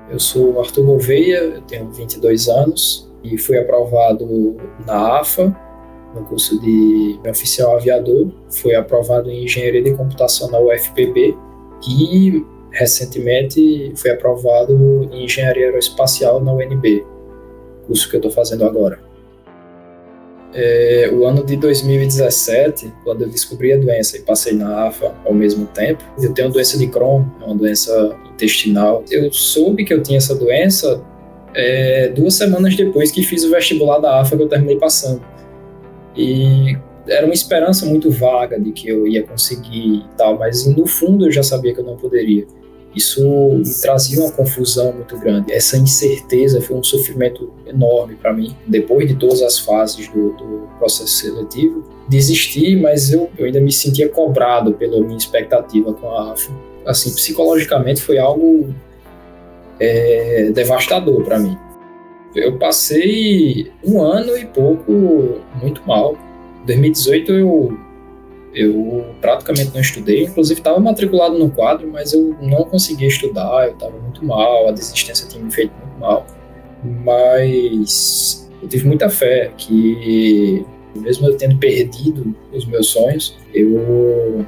Eu sou Arthur Gouveia, eu tenho 22 anos e fui aprovado na AFA, no curso de oficial aviador. Fui aprovado em Engenharia de Computação na UFPB e, recentemente, fui aprovado em Engenharia Aeroespacial na UNB, curso que eu estou fazendo agora. O ano de 2017, quando eu descobri a doença e passei na AFA ao mesmo tempo, eu tenho doença de Crohn, é uma doença intestinal. Eu soube que eu tinha essa doença 2 semanas depois que fiz o vestibular da AFA, que eu terminei passando. E era uma esperança muito vaga de que eu ia conseguir e tal, mas no fundo eu já sabia que eu não poderia. Isso me trazia uma confusão muito grande. Essa incerteza foi um sofrimento enorme para mim. Depois de todas as fases do processo seletivo, desisti, mas eu ainda me sentia cobrado pela minha expectativa com a AFA. Assim, psicologicamente foi algo devastador para mim. Eu passei 1 ano e pouco muito mal. Em 2018 eu praticamente não estudei, inclusive estava matriculado no quadro, mas eu não conseguia estudar, eu estava muito mal, a desistência tinha me feito muito mal. Mas eu tive muita fé que, mesmo eu tendo perdido os meus sonhos, eu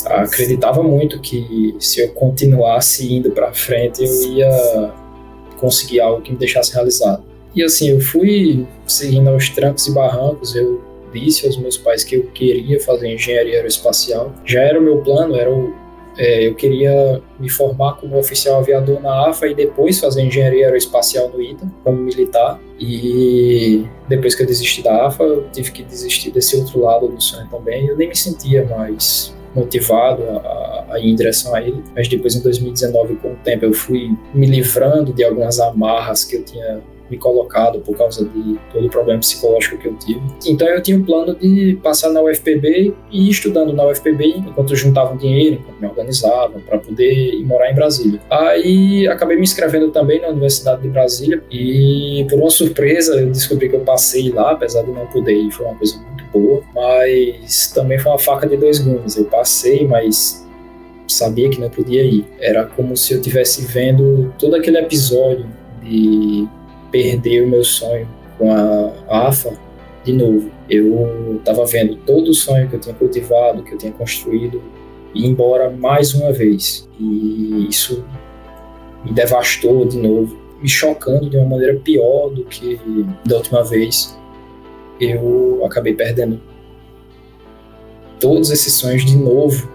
acreditava muito que se eu continuasse indo para frente, eu ia conseguir algo que me deixasse realizado. E assim, eu fui seguindo aos trancos e barrancos. Eu disse aos meus pais que eu queria fazer engenharia aeroespacial. Já era o meu plano, eu queria me formar como oficial aviador na AFA e depois fazer engenharia aeroespacial no ITA, como militar. E depois que eu desisti da AFA, eu tive que desistir desse outro lado do sonho também. Eu nem me sentia mais motivado a ir em direção a ele, mas depois, em 2019, com o tempo, eu fui me livrando de algumas amarras que eu tinha me colocado por causa de todo o problema psicológico que eu tive. Então eu tinha um plano de passar na UFPB e ir estudando na UFPB enquanto eu juntava um dinheiro, enquanto me organizava para poder ir morar em Brasília. Aí acabei me inscrevendo também na Universidade de Brasília e, por uma surpresa, eu descobri que eu passei lá, apesar de não poder ir. Foi uma coisa muito boa, mas também foi uma faca de 2 gumes. Eu passei, mas sabia que não podia ir. Era como se eu estivesse vendo todo aquele episódio de perder o meu sonho com a AFA de novo. Eu estava vendo todo o sonho que eu tinha cultivado, que eu tinha construído, ir embora mais uma vez. E isso me devastou de novo, me chocando de uma maneira pior do que da última vez. Eu acabei perdendo todos esses sonhos de novo.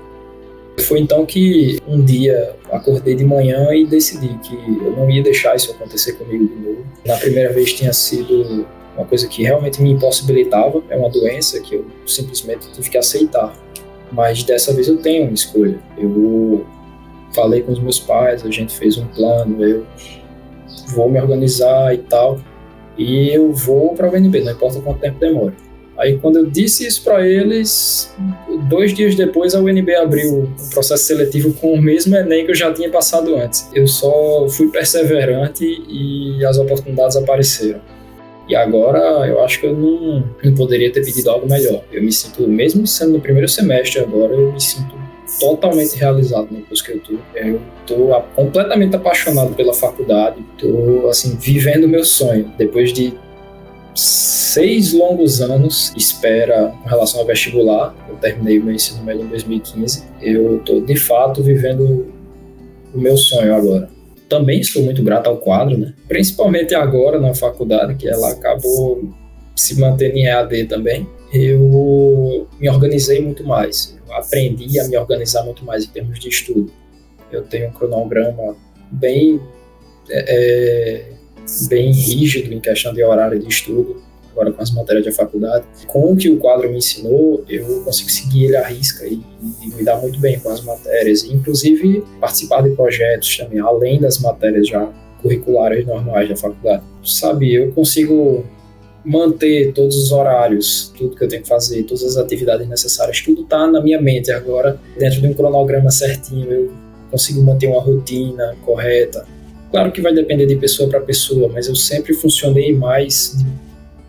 Foi então que um dia acordei de manhã e decidi que eu não ia deixar isso acontecer comigo de novo. Na primeira vez tinha sido uma coisa que realmente me impossibilitava, é uma doença que eu simplesmente tive que aceitar. Mas dessa vez eu tenho uma escolha. Eu falei com os meus pais, a gente fez um plano, eu vou me organizar e tal, e eu vou para a UNB, não importa quanto tempo demore. Aí, quando eu disse isso para eles, 2 dias depois a UNB abriu um processo seletivo com o mesmo Enem que eu já tinha passado antes. Eu só fui perseverante e as oportunidades apareceram. E agora eu acho que eu não poderia ter pedido algo melhor. Eu me sinto, mesmo sendo no primeiro semestre agora, eu me sinto totalmente realizado no curso que eu tô. Eu tô completamente apaixonado pela faculdade. Tô, assim, vivendo o meu sonho. Depois de 6 longos anos de espera com relação ao vestibular, eu terminei o meu ensino médio em 2015, eu estou de fato vivendo o meu sonho agora. Também sou muito grato ao quadro, né? Principalmente agora na faculdade, que ela acabou se mantendo em EAD também. Eu me organizei muito mais, eu aprendi a me organizar muito mais em termos de estudo. Eu tenho um cronograma bem rígido em questão de horário de estudo, agora com as matérias da faculdade. Com o que o quadro me ensinou, eu consigo seguir ele à risca e me dar muito bem com as matérias, e inclusive participar de projetos também, além das matérias já curriculares normais da faculdade. Sabe, eu consigo manter todos os horários, tudo que eu tenho que fazer, todas as atividades necessárias, tudo está na minha mente agora, dentro de um cronograma certinho. Eu consigo manter uma rotina correta. Claro que vai depender de pessoa para pessoa, mas eu sempre funcionei mais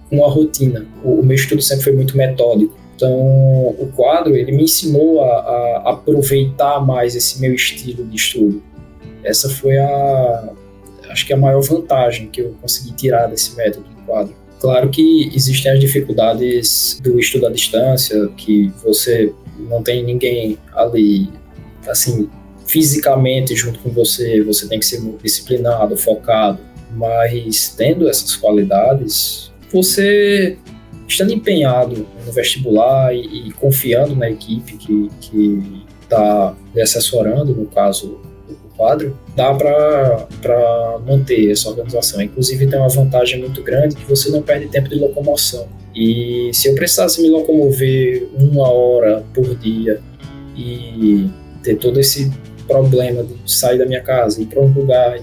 com uma rotina. O meu estudo sempre foi muito metódico. Então, o quadro, ele me ensinou a aproveitar mais esse meu estilo de estudo. Essa foi a acho que é a maior vantagem que eu consegui tirar desse método do quadro. Claro que existem as dificuldades do estudo à distância, que você não tem ninguém ali, assim, fisicamente junto com você, você tem que ser muito disciplinado, focado, mas tendo essas qualidades, você estando empenhado no vestibular e confiando na equipe que está lhe assessorando, no caso o quadro, dá para manter essa organização. Inclusive tem uma vantagem muito grande que você não perde tempo de locomoção. E se eu precisasse me locomover 1 hora por dia e ter todo esse problema de sair da minha casa, ir para um lugar,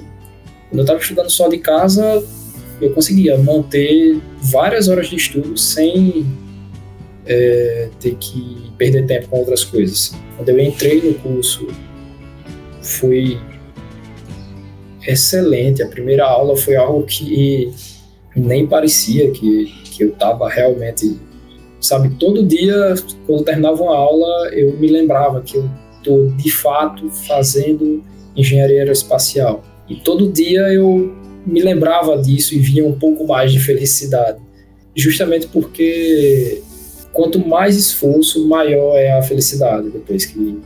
quando eu estava estudando só de casa, eu conseguia manter várias horas de estudo sem ter que perder tempo com outras coisas. Quando eu entrei no curso, foi excelente. A primeira aula foi algo que nem parecia que eu estava realmente, sabe, todo dia, quando terminava uma aula, eu me lembrava que eu estou, de fato, fazendo engenharia aeroespacial. E todo dia eu me lembrava disso e vinha um pouco mais de felicidade. Justamente porque quanto mais esforço, maior é a felicidade depois que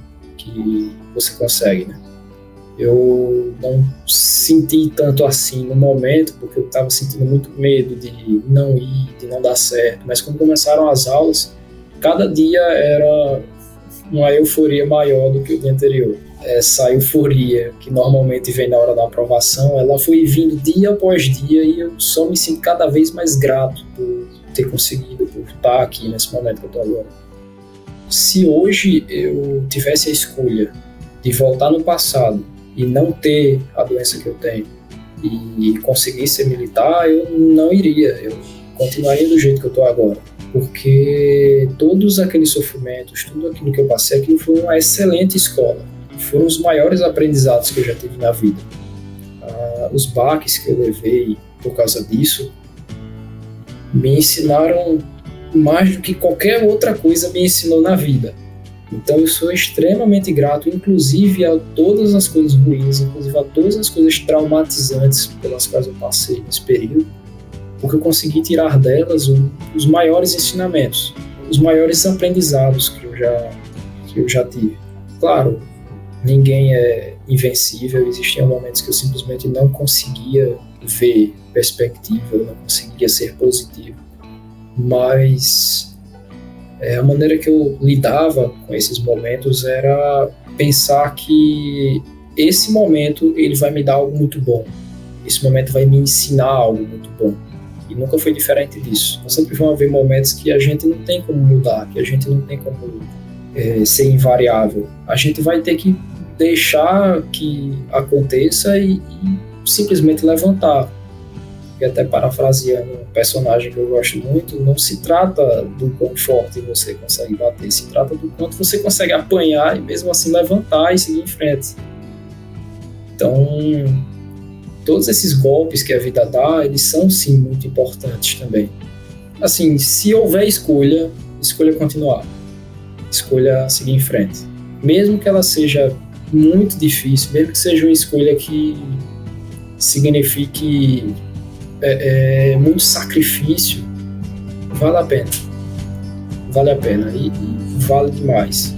você consegue, né? Eu não senti tanto assim no momento, porque eu estava sentindo muito medo de não ir, de não dar certo. Mas quando começaram as aulas, cada dia era uma euforia maior do que o dia anterior. Essa euforia que normalmente vem na hora da aprovação, ela foi vindo dia após dia e eu só me sinto cada vez mais grato por ter conseguido, por estar aqui nesse momento que eu estou agora. Se hoje eu tivesse a escolha de voltar no passado e não ter a doença que eu tenho e conseguir ser militar, eu não iria, eu continuaria do jeito que eu estou agora, porque todos aqueles sofrimentos, tudo aquilo que eu passei, aquilo foi uma excelente escola, foram os maiores aprendizados que eu já tive na vida. Os baques que eu levei por causa disso me ensinaram mais do que qualquer outra coisa me ensinou na vida. Então eu sou extremamente grato, inclusive a todas as coisas ruins, inclusive a todas as coisas traumatizantes pelas quais eu passei nesse período, porque eu consegui tirar delas os maiores ensinamentos, os maiores aprendizados que eu já tive. Claro, ninguém é invencível, existiam momentos que eu simplesmente não conseguia ver perspectiva, eu não conseguia ser positivo, mas a maneira que eu lidava com esses momentos era pensar que esse momento ele vai me dar algo muito bom, esse momento vai me ensinar algo muito bom, e nunca foi diferente disso. Sempre vão haver momentos que a gente não tem como mudar, que a gente não tem como ser invariável, a gente vai ter que deixar que aconteça e simplesmente levantar. E até parafraseando um personagem que eu gosto muito, não se trata do quão forte você consegue bater, se trata do quanto você consegue apanhar e mesmo assim levantar e seguir em frente. Então, todos esses golpes que a vida dá, eles são sim muito importantes também. Assim, se houver escolha continuar, escolha seguir em frente. Mesmo que ela seja muito difícil, mesmo que seja uma escolha que signifique muito sacrifício, vale a pena e vale demais.